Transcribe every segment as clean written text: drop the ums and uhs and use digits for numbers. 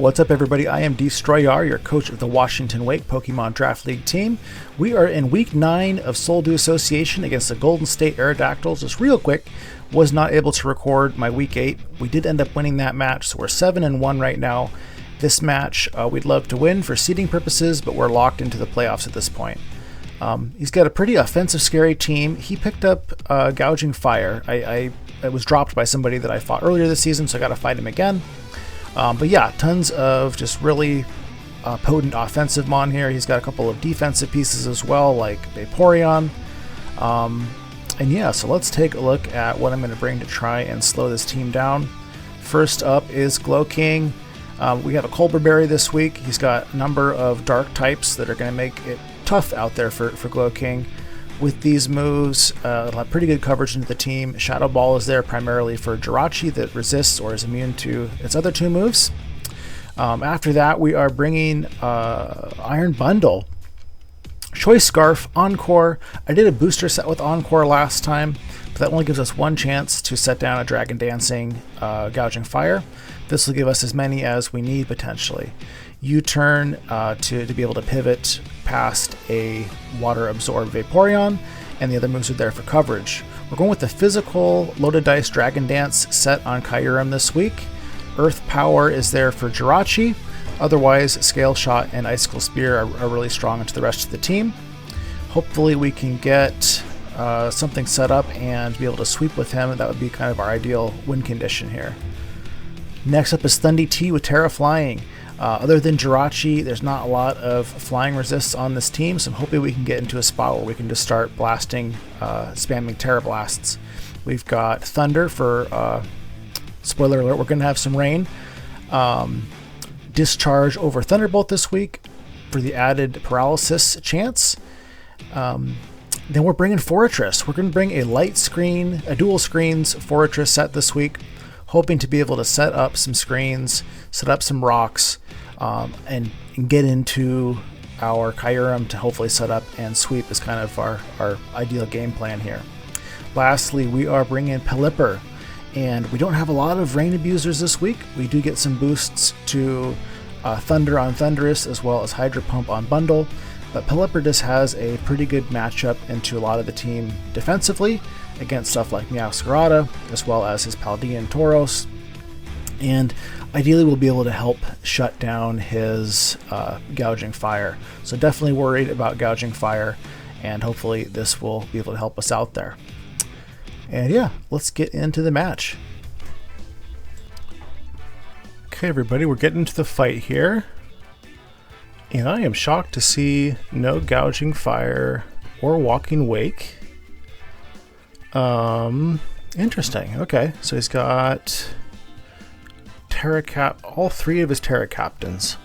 What's up, everybody? I am Destroyer, your coach of the Washington Wake Pokemon Draft League team. We are in Week 9 of Soul Dew Association against the Golden State AERODACTLS. Just real quick, was not able to record my Week 8. We did end up winning that match, so we're 7-1 right now. This match, we'd love to win for seeding purposes, but we're locked into the playoffs at this point. He's got a pretty offensive, scary team. He picked up Gouging Fire. I was dropped by somebody that I fought earlier this season, so I got to fight him again. But yeah, tons of just really potent offensive mon here. He's got a couple of defensive pieces as well, like Vaporeon. And yeah, so let's take a look at what I'm going to bring to try and slow this team down. First up is Glow King. We have a Colbur Berry this week. He's got a number of dark types that are going to make it tough out there for Glow King. With these moves, it'll have pretty good coverage into the team. Shadow Ball is there primarily for Jirachi that resists or is immune to its other two moves. After that, we are bringing Iron Bundle, Choice Scarf, Encore. I did a booster set with Encore last time, but that only gives us one chance to set down a Dragon Dancing Gouging Fire. This will give us as many as we need potentially. U-turn to be able to pivot past a Water Absorb Vaporeon, and the other moves are there for coverage. We're going with the physical Loaded Dice Dragon Dance set on Kyurem this week. Earth Power is there for Jirachi. Otherwise, Scale Shot and Icicle Spear are really strong into the rest of the team. Hopefully we can get something set up and be able to sweep with him. That would be kind of our ideal win condition here. Next up is Thundy T with Terra Flying. Other than Jirachi, there's not a lot of flying resists on this team, so I'm hoping we can get into a spot where we can just start blasting, spamming Terra Blasts. We've got Thunder for, spoiler alert, we're going to have some rain. Discharge over Thunderbolt this week for the added paralysis chance. Then we're bringing Fortress. We're going to bring a light screen, a dual screens Fortress set this week, hoping to be able to set up some screens, set up some rocks, and get into our Kyurem to hopefully set up and sweep is kind of our ideal game plan here. Lastly, we are bringing Pelipper, and we don't have a lot of rain abusers this week. We do get some boosts to Thunder on Thundurus as well as Hydro Pump on Bundle, but Pelipper just has a pretty good matchup into a lot of the team defensively against stuff like Meowscarada, as well as his Paldean Tauros, and ideally we'll be able to help shut down his Gouging Fire. So definitely worried about Gouging Fire, and hopefully this will be able to help us out there. And yeah, let's get into the match. Okay, everybody, we're getting into the fight here, and I am shocked to see no Gouging Fire or Walking Wake. Interesting. Okay, so he's got all three of his Terra Captains.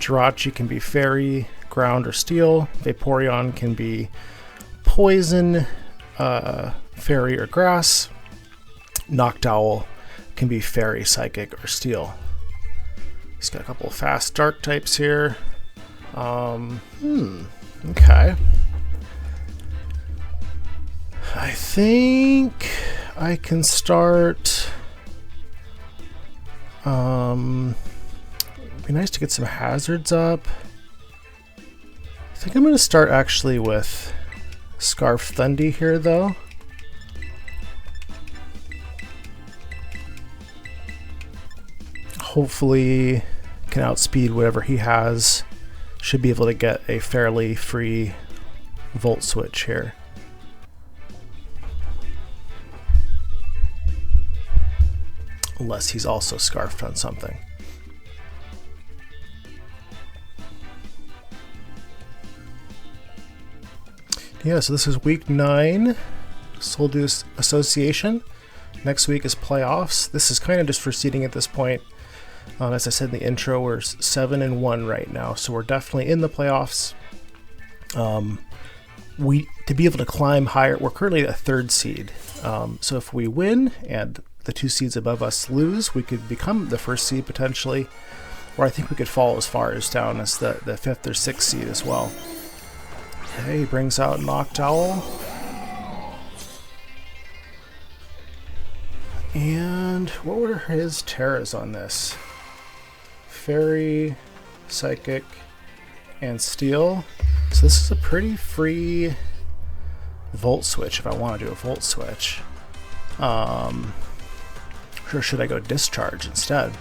Jirachi can be Fairy, Ground, or Steel. Vaporeon can be Poison, Fairy, or Grass. Noctowl can be Fairy, Psychic, or Steel. He's got a couple of fast Dark types here. Okay. I think I can start. It'd be nice to get some hazards up. I think I'm going to start actually with Scarf Thundy here, though. Hopefully, can outspeed whatever he has. Should be able to get a fairly free Volt Switch here. Unless he's also scarfed on something. Yeah, so this is week 9, Soul Dew Association. Next week is playoffs. This is kind of just for seeding at this point. As I said in the intro, we're 7-1 right now, so we're definitely in the playoffs. To be able to climb higher, we're currently a 3rd seed. So if we win and the 2 seeds above us lose, we could become the 1st seed potentially, or I think we could fall as far as down as the 5th or 6th seed as well. Okay, he brings out Noctowl. And what were his Terras on this? Fairy, Psychic, and Steel. So this is a pretty free Volt Switch if I want to do a Volt Switch. Or should I go Discharge instead?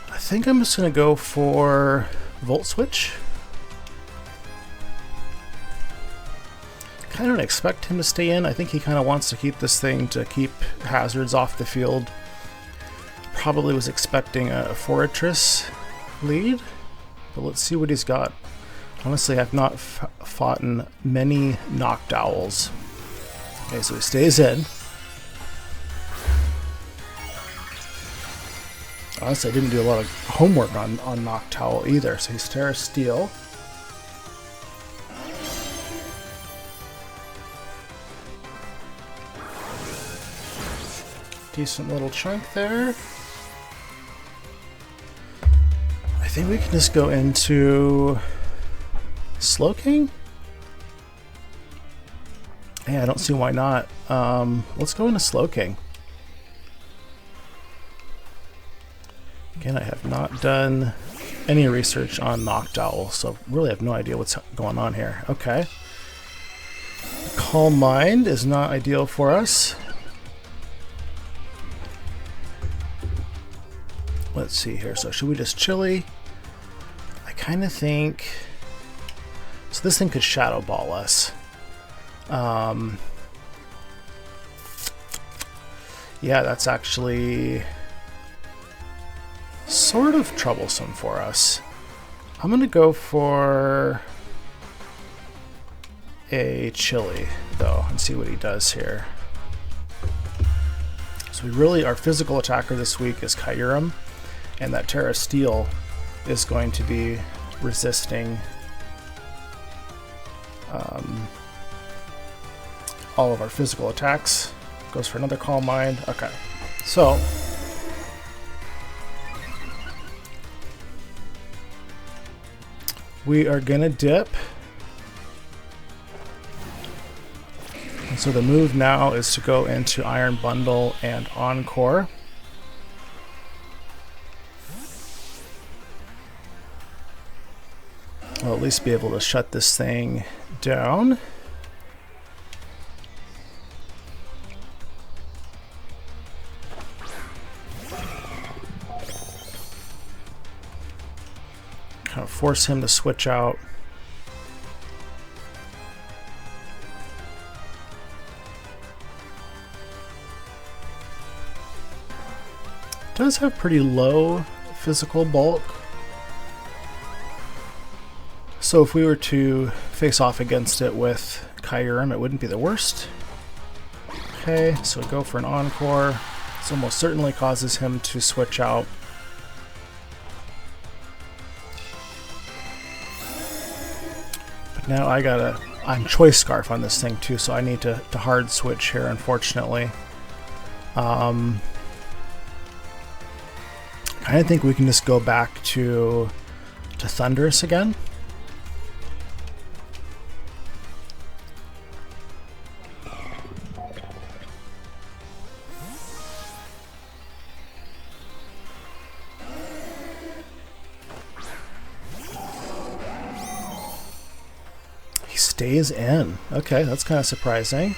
I think I'm just going to go for Volt Switch. I don't expect him to stay in. I think he kind of wants to keep this thing to keep hazards off the field. Probably was expecting a Fortress lead, but let's see what he's got. Honestly, I've not fought in many Noctowls. Okay, so he stays in. Honestly, I didn't do a lot of homework on Noctowl either, so he's Terra Steel. Decent little chunk there. I think we can just go into Slowking. Yeah, I don't see why not. Let's go into Slowking. Again, I have not done any research on Noctowl, so really have no idea what's going on here. Okay. Calm Mind is not ideal for us. Let's see here. So should we just Chili? I kind of think... So this thing could Shadow Ball us. Yeah, that's actually sort of troublesome for us. I'm going to go for a Chili, though, and see what he does here. So we really, our physical attacker this week is Kyurem. And that Terra Steel is going to be resisting all of our physical attacks. Goes for another Calm Mind. Okay, so we are gonna dip. And so the move now is to go into Iron Bundle and Encore. I'll at least be able to shut this thing down. Kind of force him to switch out. Does have pretty low physical bulk. So if we were to face off against it with Kyurem, it wouldn't be the worst. Okay, so we go for an Encore. This almost certainly causes him to switch out. But now I'm Choice Scarf on this thing too, so I need to hard switch here, unfortunately. I think we can just go back to Thunderous again. Stays in. Okay, that's kind of surprising.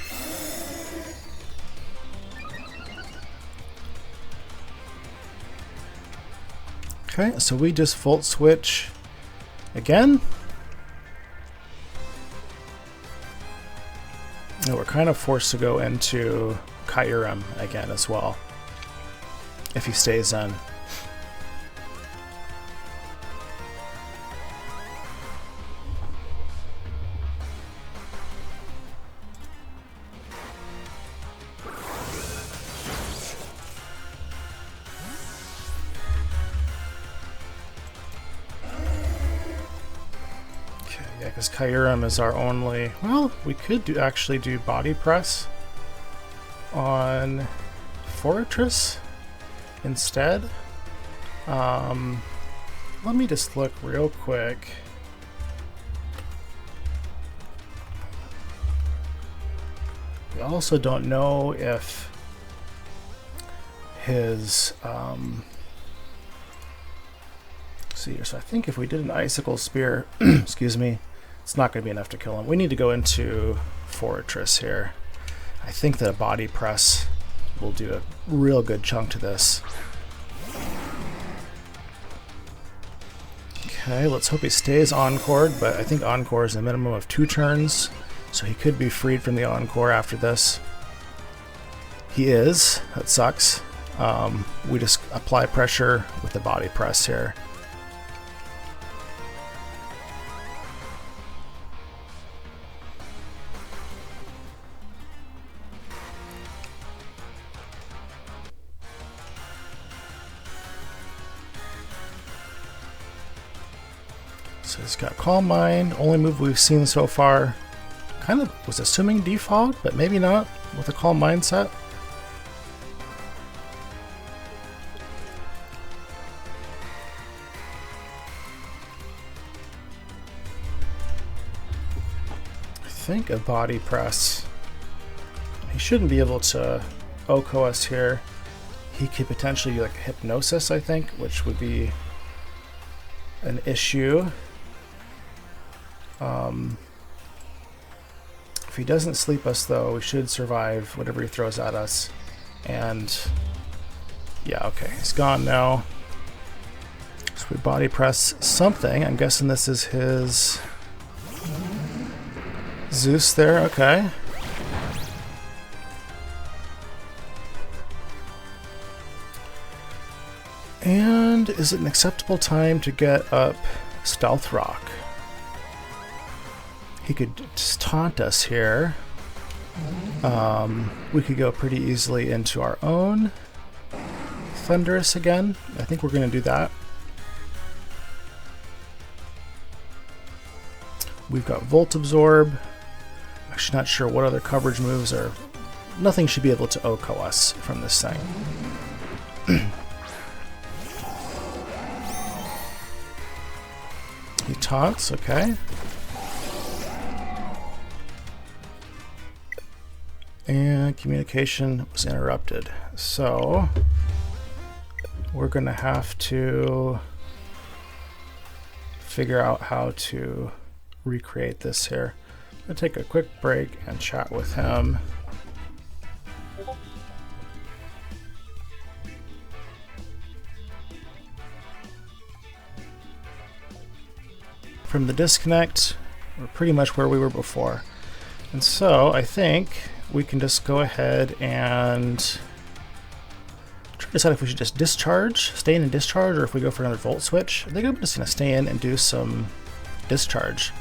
Okay, so we just Volt Switch again. And we're kind of forced to go into Kyurem again as well, if he stays in. Because Kyurem is our only... Well, we could actually do Body Press on Fortress instead. Let me just look real quick. We also don't know if his see here. So I think if we did an icicle spear, excuse me, it's not going to be enough to kill him. We need to go into Fortress here. I think that a body press will do a real good chunk to this. Okay, let's hope he stays Encored, but I think Encore is a minimum of 2 turns, so he could be freed from the Encore after this. He is. That sucks. We just apply pressure with the body press here. So he's got Calm Mind, only move we've seen so far. Kind of was assuming defog, but maybe not with a Calm Mindset. I think a body press. He shouldn't be able to OHKO us here. He could potentially do like a hypnosis, I think, which would be an issue. If he doesn't sleep us, though, we should survive whatever he throws at us. And yeah, okay, he's gone now. So we body press something. I'm guessing this is his Zeus there. Okay. And is it an acceptable time to get up Stealth Rock? He could just taunt us here. We could go pretty easily into our own Thunderous again. I think we're going to do that. We've got Volt Absorb. Actually not sure what other coverage moves are. Nothing should be able to OHKO us from this thing. He taunts, okay. And communication was interrupted. So we're going to have to figure out how to recreate this here. I'm going to take a quick break and chat with him. From the disconnect, we're pretty much where we were before. And so I think we can just go ahead and try to decide if we should just discharge, stay in and discharge, or if we go for another Volt Switch. I think I'm just going to stay in and do some discharge.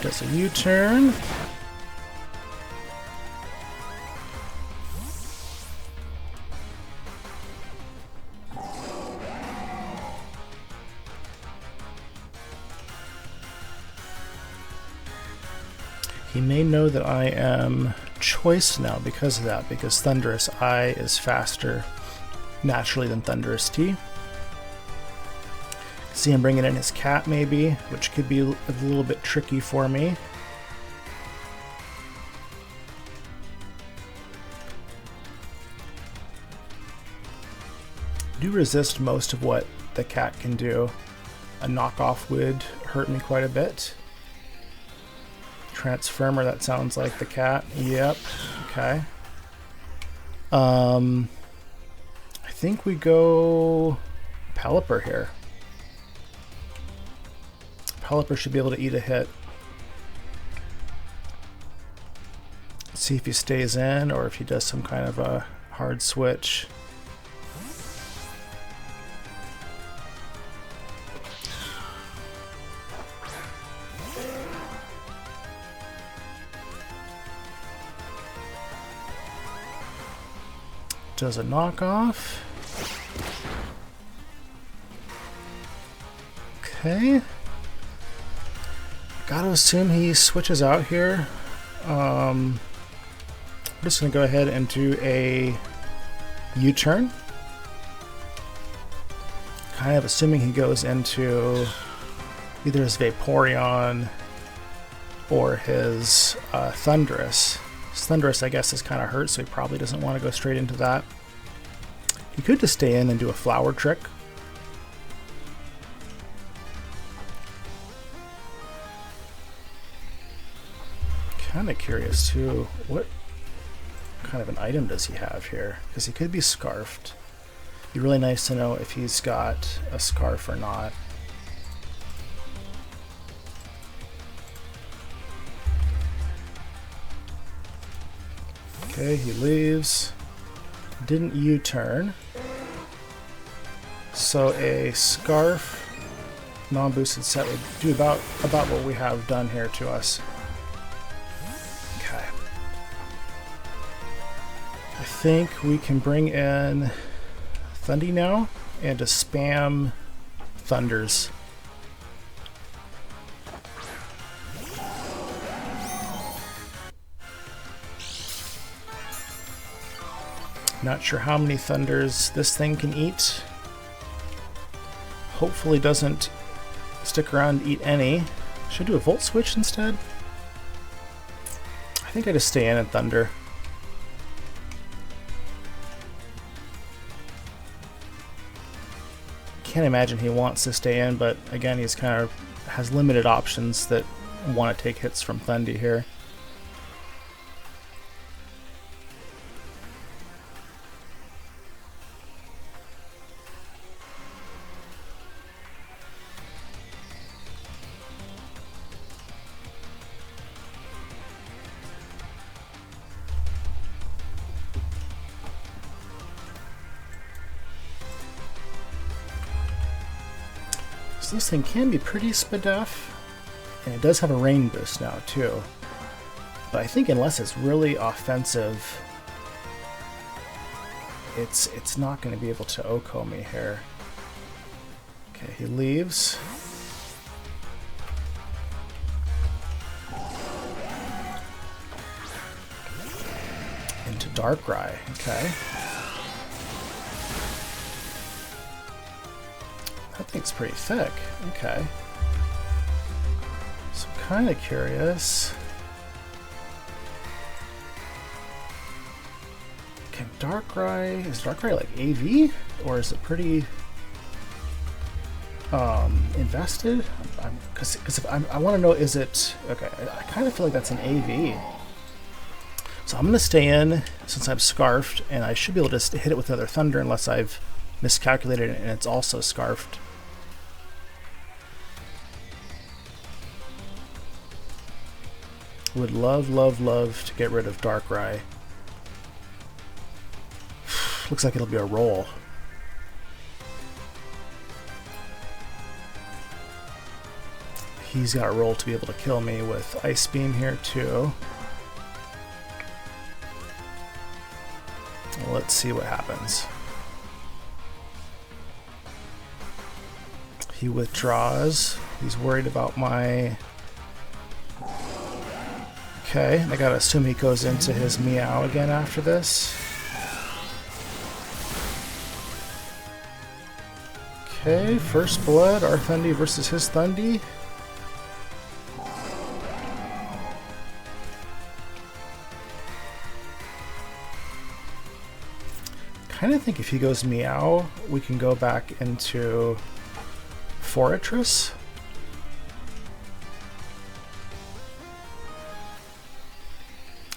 Does a U-turn. He may know that I am choice now because of that, because Thunderous I is faster naturally than Thunderous T. See him bringing in his cat maybe, which could be a little bit tricky for me. Do resist most of what the cat can do. A knockoff would hurt me quite a bit. Transformer, that sounds like the cat. Yep. Okay. I think we go Pelipper here. Pelipper should be able to eat a hit. Let's see if he stays in or if he does some kind of a hard switch. Does a knockoff. Okay. Gotta assume he switches out here. I'm just gonna go ahead and do a U-turn. Kind of assuming he goes into either his Vaporeon or his Thunderous. Thunderous, I guess, is kind of hurt, so he probably doesn't want to go straight into that. He could just stay in and do a flower trick. Kind of curious too, what kind of an item does he have here? Because he could be scarfed. It'd be really nice to know if he's got a scarf or not. Okay, he leaves. Didn't U-turn. So a scarf non-boosted set would do about what we have done here to us. Okay. I think we can bring in Thundy now and just spam Thunders. Not sure how many Thunders this thing can eat. Hopefully doesn't stick around to eat any. Should I do a Volt Switch instead? I think I just stay in and Thunder. Can't imagine he wants to stay in, but again, he's kind of has limited options that want to take hits from Thundy here. This thing can be pretty spadef, and it does have a rain boost now too. But I think unless it's really offensive, it's not going to be able to OHKO me here. Okay, he leaves. Into Darkrai, okay. That thing's pretty thick. Okay. So I'm kind of curious. Can Darkrai... Is Darkrai like AV? Or is it pretty... invested? Because I want to know, is it... Okay, I kind of feel like that's an AV. So I'm going to stay in since I'm scarfed, and I should be able to hit it with another Thunder unless I've miscalculated it and it's also scarfed. Would love, love, love to get rid of Darkrai. Looks like it'll be a roll. He's got a roll to be able to kill me with Ice Beam here too. Let's see what happens. He withdraws. He's worried about my... Okay, I gotta assume he goes into his Meow again after this. Okay, first blood, our Thundy versus his Thundy. Kind of think if he goes Meow, we can go back into Fortress.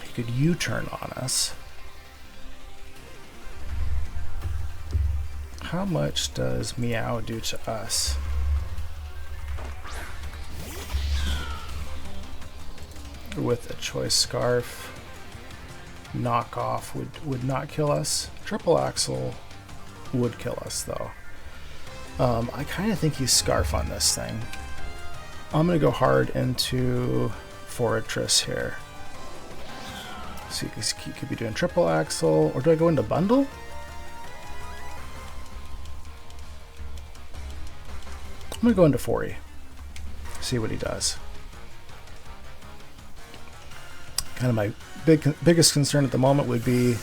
He could U-turn on us. How much does Meow do to us? With a Choice Scarf, Knockoff would not kill us. Triple Axle would kill us though. I kind of think he's Scarf on this thing. I'm going to go hard into Fortress here. So he could be doing Triple Axle, or do I go into Bundle? I'm going to go into 40. See what he does. Kind of my biggest concern at the moment would be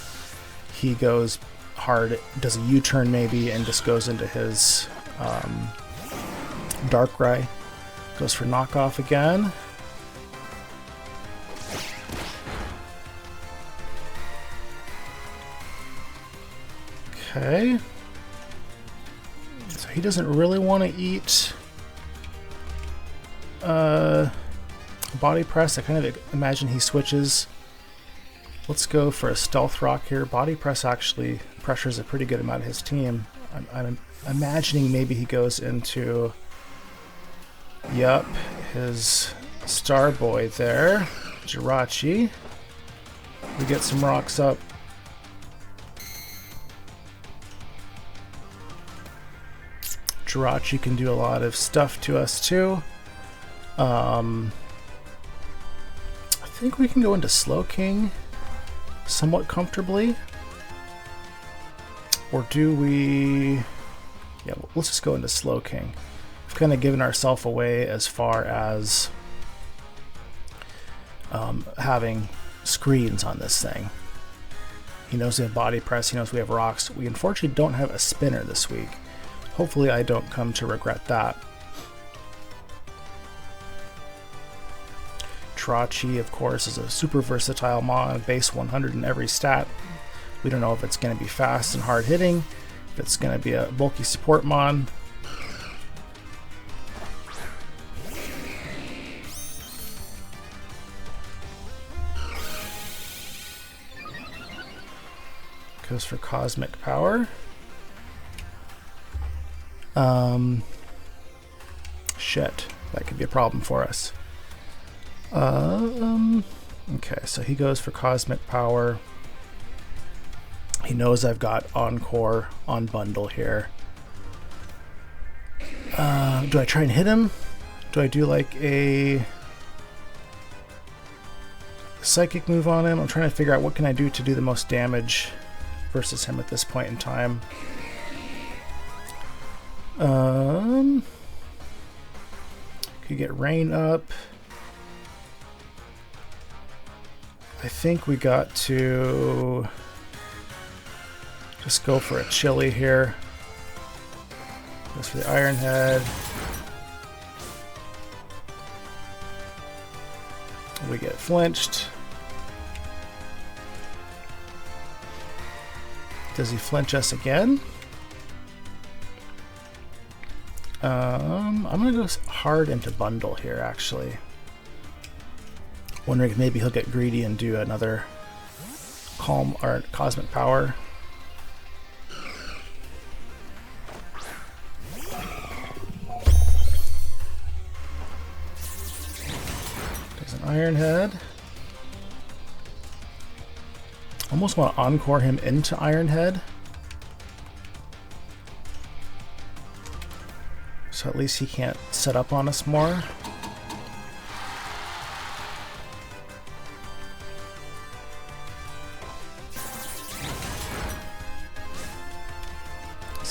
he goes hard, does a U-turn maybe, and just goes into his Darkrai. Goes for Knockoff again. Okay. So he doesn't really want to eat body press. I kind of imagine he switches. Let's go for a stealth rock here. Body press actually pressures a pretty good amount of his team. I'm imagining maybe he goes into, yup, his star boy there, Jirachi. We get some rocks up. Jirachi can do a lot of stuff to us too. I think we can go into Slow King somewhat comfortably. Or do we... Yeah, well, let's just go into Slow King. We've kind of given ourselves away as far as having screens on this thing. He knows we have body press, he knows we have rocks. We unfortunately don't have a spinner this week. Hopefully I don't come to regret that. Jirachi, of course, is a super versatile mon, base 100 in every stat. We don't know if it's going to be fast and hard hitting, if it's going to be a bulky support mon. Goes for cosmic power. Shit, that could be a problem for us. Okay, so he goes for cosmic power. He knows I've got Encore on bundle here. Do I try and hit him? Do I do like a psychic move on him? I'm trying to figure out what can I do to do the most damage versus him at this point in time. Could get rain up. I think we got to just go for a chili here. Goes for the Iron Head. We get flinched. Does he flinch us again? I'm gonna go hard into bundle here, actually. Wondering if maybe he'll get greedy and do another calm or cosmic power. There's an Iron Head. Almost want to Encore him into Iron Head. So at least he can't set up on us more.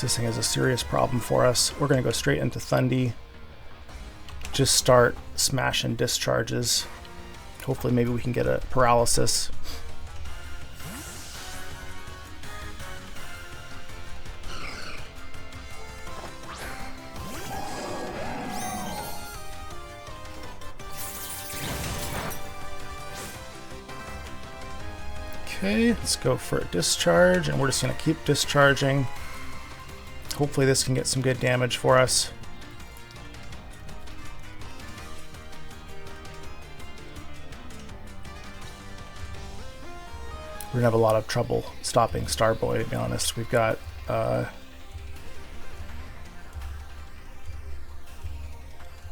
This thing is a serious problem for us. We're going to go straight into Thundy. Just start smashing discharges. Hopefully maybe we can get a paralysis. Okay, let's go for a discharge, and we're just going to keep discharging. Hopefully this can get some good damage for us. We're going to have a lot of trouble stopping Starboy, to be honest. We've got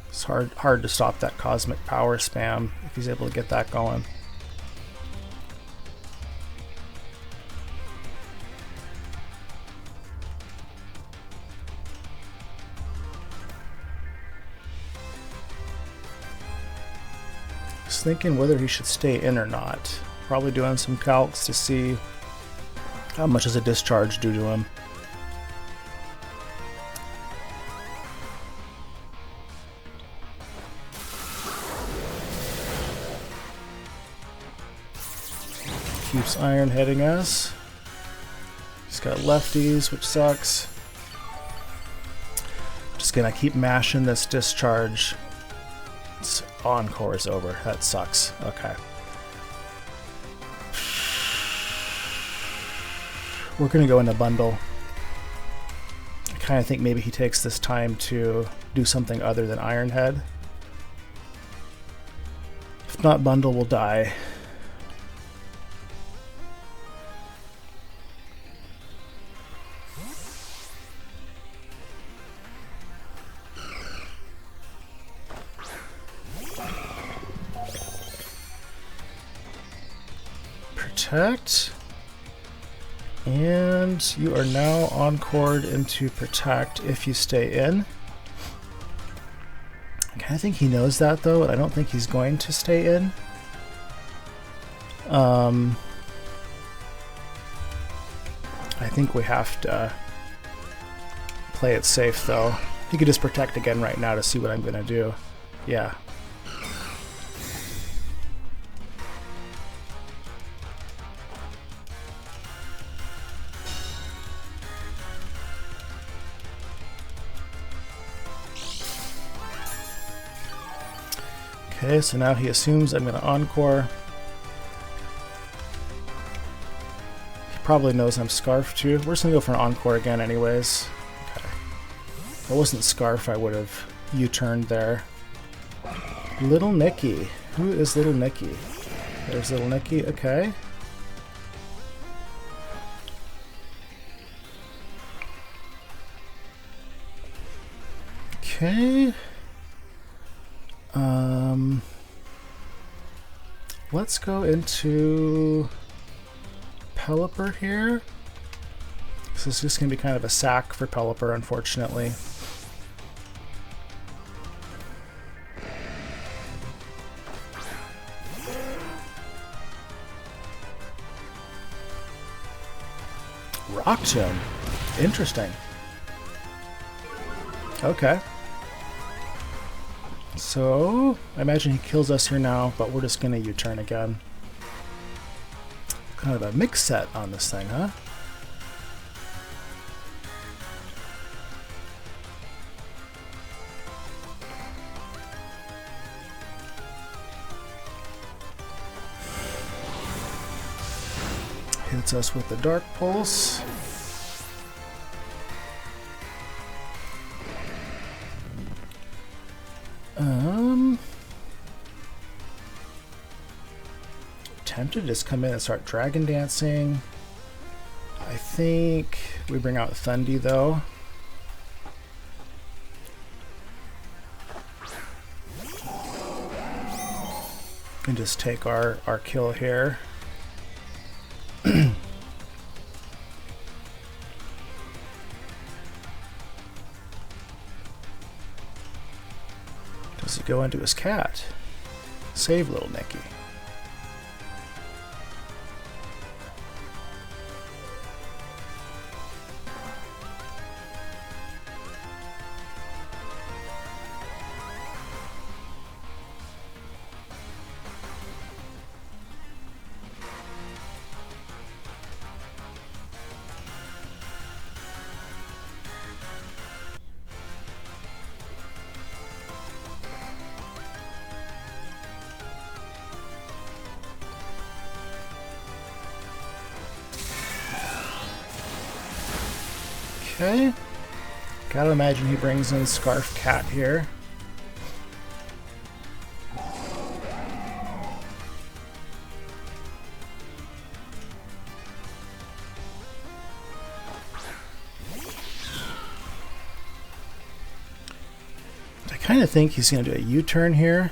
it's hard to stop that cosmic power spam if he's able to get that going. Thinking whether he should stay in or not. Probably doing some calcs to see how much does a discharge do to him. Keeps iron heading us. He's got lefties, which sucks. Just gonna keep mashing this discharge. Encore is over. That sucks. Okay. We're going to go into bundle. kind of think maybe he takes this time to do something other than Iron Head. If not, Bundle will die. Protect. And you are now encored into Protect if you stay in. I kind of think he knows that though, and I don't think he's going to stay in. I think we have to play it safe though. He could just Protect again right now to see what I'm going to do. Yeah. Okay, so now he assumes I'm going to Encore. He probably knows I'm Scarf too. We're just going to go for an Encore again anyways. Okay. If it wasn't Scarf, I would have U-turned there. Little Nicky. Who is Little Nicky? There's Little Nicky, okay. Okay. Let's go into Pelipper here. This is just going to be kind of a sack for Pelipper, unfortunately. Rock Tomb. Interesting. Okay. So, I imagine he kills us here now, but we're just going to U-turn again. Kind of a mix set on this thing, huh? Hits us with the Dark Pulse. Tempted to just come in and start Dragon Dancing. I think we bring out Thundy though. And just take our kill here. Does he go into his cat? Save Little Nicky. Okay. Gotta imagine he brings in Scarf Cat here. I kind of think he's going to do a U-turn here.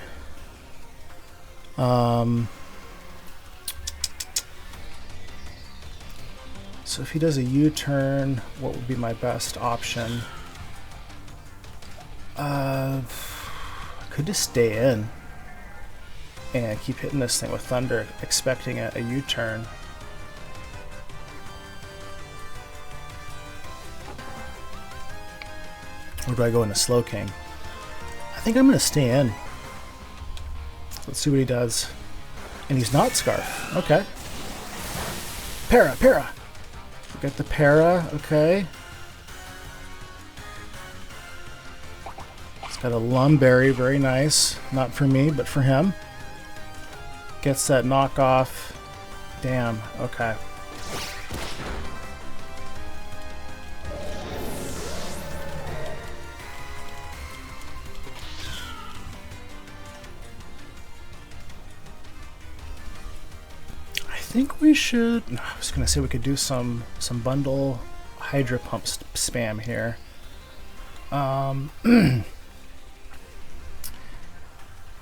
So if he does a U-turn, what would be my best option? I could just stay in and keep hitting this thing with Thunder, expecting a U-turn. Or do I go into Slow King? I think I'm going to stay in. Let's see what he does. And he's not Scarf. Okay. Para! Get the para, okay. It's got a Lumberry, very nice. Not for me, but for him. Gets that knockoff. Damn, okay. think we should... I was going to say we could do some bundle Hydra Pump spam here. I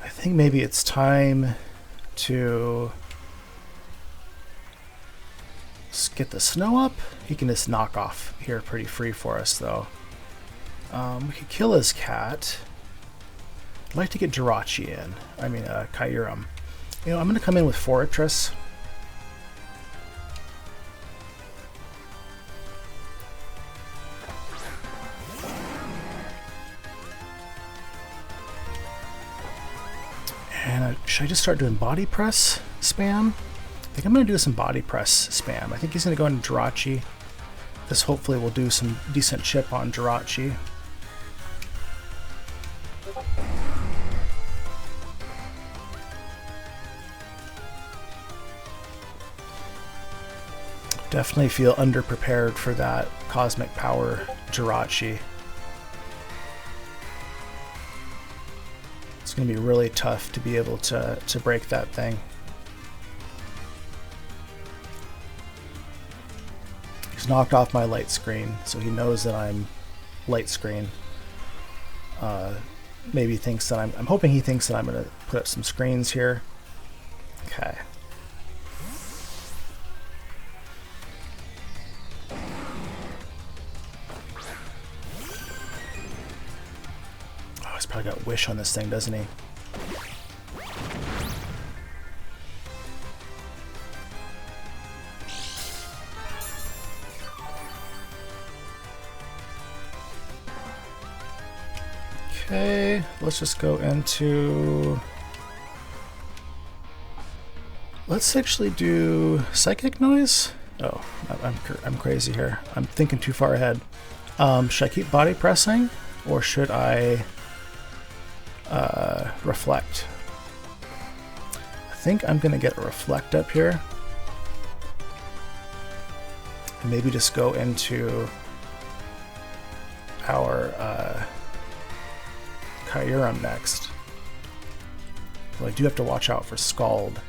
think maybe it's time to get the snow up. He can just knock off here pretty free for us, though. We could kill his cat. I'd like to get Jirachi in. I mean, Kyurem. You know, I'm going to come in with Fortress. And should I just start doing body press spam? I think I'm going to do some body press spam. I think he's going to go into Jirachi. This hopefully will do some decent chip on Jirachi. Definitely feel underprepared for that Cosmic Power Jirachi. It's going to be really tough to be able to break that thing. He's knocked off my light screen, so he knows that I'm light screen. Maybe thinks that I'm hoping he thinks that I'm going to put up some screens here. Okay. He's probably got Wish on this thing, doesn't he? Okay, let's just go into... Let's actually do Psychic Noise. Oh, I'm crazy here. I'm thinking too far ahead. Should I keep body pressing, or should I reflect? I think I'm gonna get a reflect up here, and maybe just go into our Kyurem next. Well, I do have to watch out for Scald.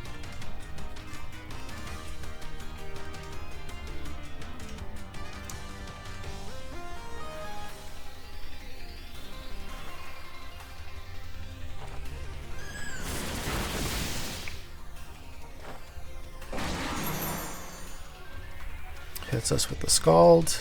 Hits us with the Scald.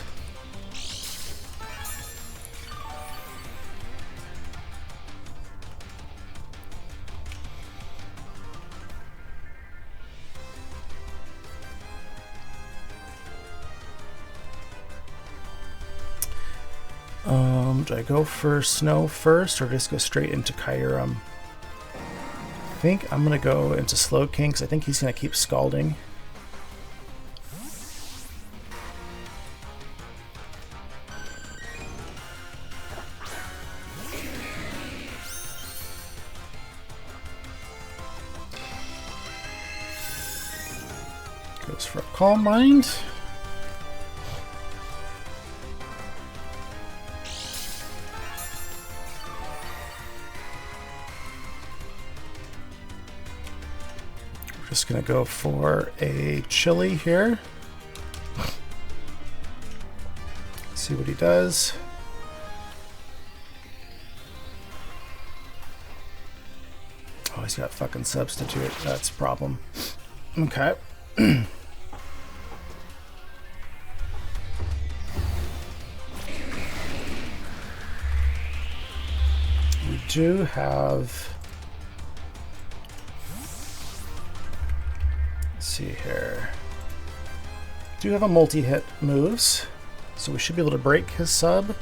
Do I go for Snow first, or just go straight into Kyurem? I think I'm gonna go into Slowking, because I think he's gonna keep Scalding. Goes for a Calm Mind. We're just gonna go for a Chili here. See what he does. Oh, he's got fucking Substitute. That's a problem. Okay. We do have... Let's see here. Do have a multi-hit moves, so we should be able to break his sub.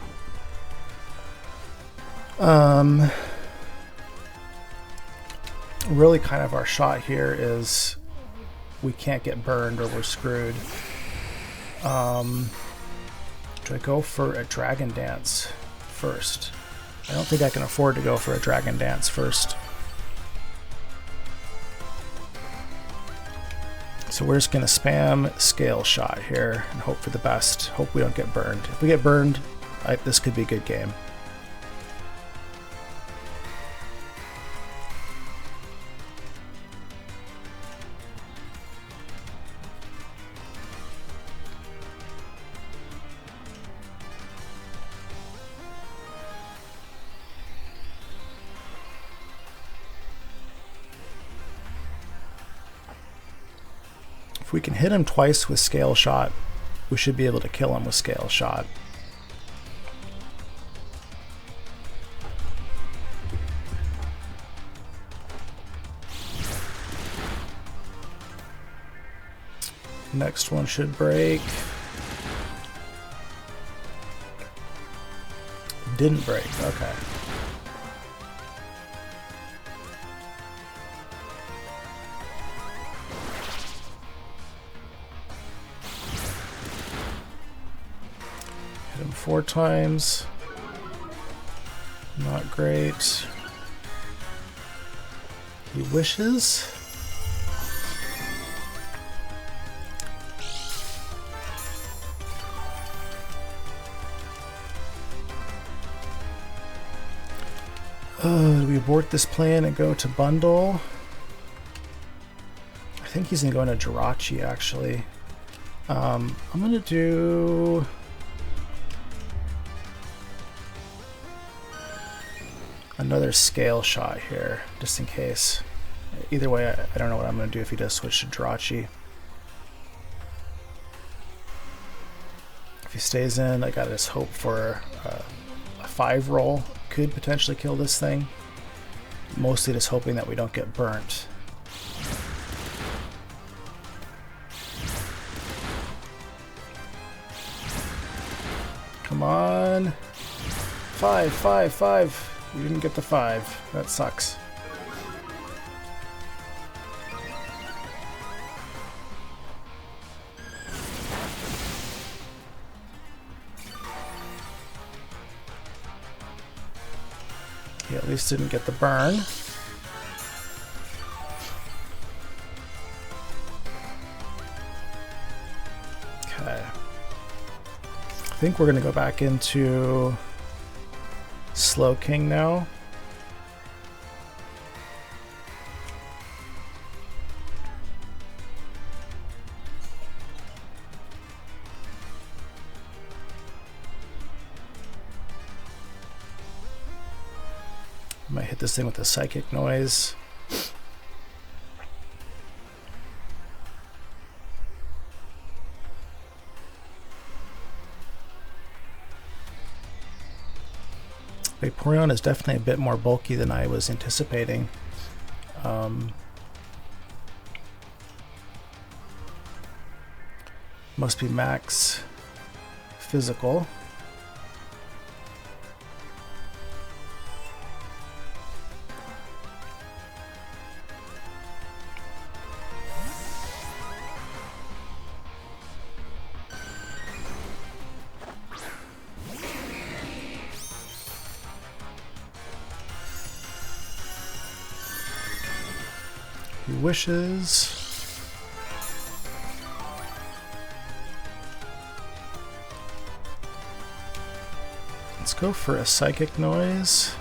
Really kind of our shot here is we can't get burned or we're screwed. Do I go for a Dragon Dance first? I don't think I can afford to go for a Dragon Dance first. So we're just going to spam Scale Shot here and hope for the best. Hope we don't get burned. If we get burned, this could be a good game. If we can hit him twice with Scale Shot, we should be able to kill him with Scale Shot. Next one should break. Didn't break, okay. Hit him 4 times. Not great. He wishes. Do we abort this plan and go to bundle? I think he's gonna go into Jirachi actually. I'm gonna do another Scale Shot here, just in case. Either way, I don't know what I'm gonna do if he does switch to Jirachi. If he stays in, I gotta just hope for a 5 roll. Could potentially kill this thing. Mostly just hoping that we don't get burnt. Come on. 5, 5, 5. You didn't get the 5. That sucks. He at least didn't get the burn. Okay. I think we're going to go back into Slow King now. Might hit this thing with a Psychic Noise. Vaporeon is definitely a bit more bulky than I was anticipating. Must be max physical. He wishes. Let's go for a Psychic Noise.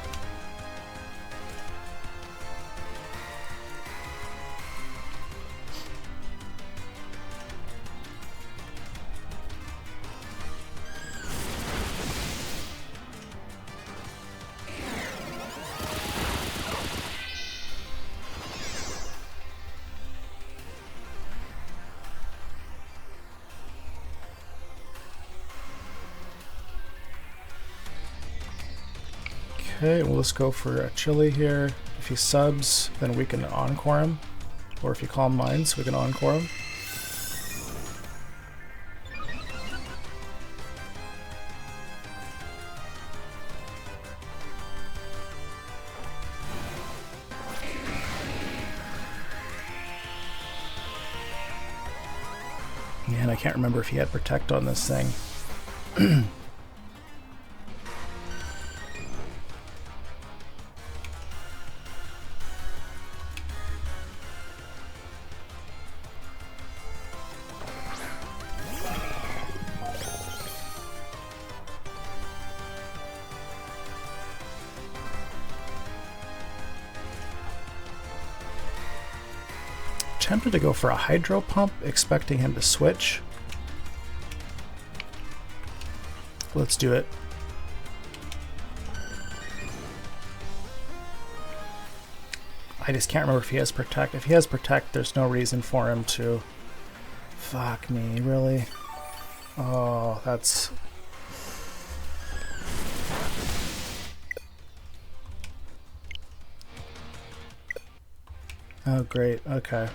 Okay, well, let's go for a Chili here. If he subs, then we can Encore him. Or if you Calm Minds, we can Encore him. Man, I can't remember if he had Protect on this thing. Tempted to go for a Hydro Pump, expecting him to switch. Let's do it. I just can't remember if he has Protect. If he has Protect, there's no reason for him to Fuck me, really? Oh, that's... Oh, great. Okay.